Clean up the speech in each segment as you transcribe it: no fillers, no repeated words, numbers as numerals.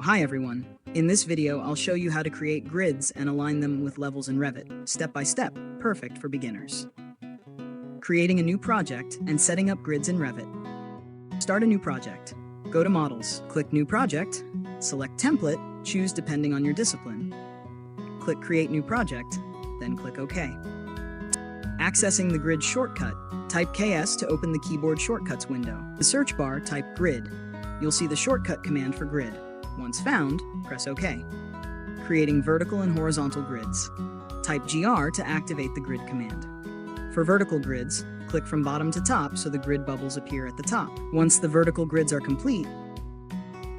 Hi everyone. In this video, I'll show you how to create grids and align them with levels in Revit, step by step, perfect for beginners. Creating a new project and setting up grids in Revit. Start a new project. Go to Models, click New Project, select Template, choose depending on your discipline. Click Create New Project, then click OK. Accessing the Grid shortcut, type KS to open the keyboard shortcuts window. In the search bar, type Grid. You'll see the shortcut command for Grid. Once found, press OK. Creating vertical and horizontal grids. Type GR to activate the Grid command. For vertical grids, click from bottom to top so the grid bubbles appear at the top. Once the vertical grids are complete,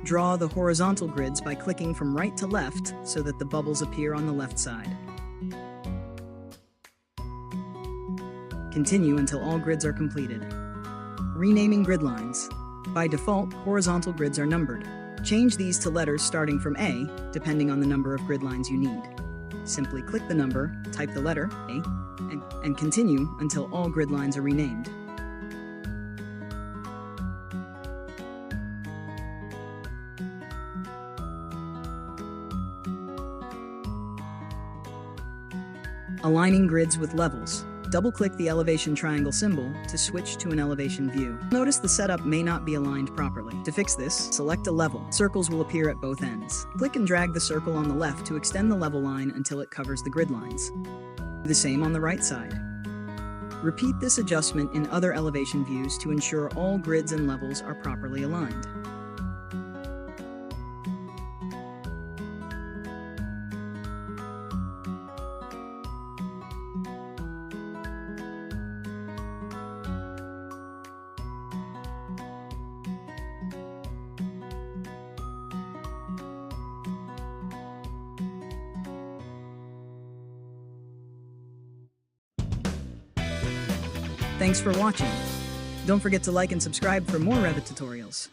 draw the horizontal grids by clicking from right to left so that the bubbles appear on the left side. Continue until all grids are completed. Renaming grid lines. By default, horizontal grids are numbered. Change these to letters starting from A, depending on the number of grid lines you need. Simply click the number, type the letter A, and continue until all grid lines are renamed. Aligning grids with levels. Double-click the elevation triangle symbol to switch to an elevation view. Notice the setup may not be aligned properly. To fix this, select a level. Circles will appear at both ends. Click and drag the circle on the left to extend the level line until it covers the grid lines. Do the same on the right side. Repeat this adjustment in other elevation views to ensure all grids and levels are properly aligned. Thanks for watching. Don't forget to like and subscribe for more Revit tutorials.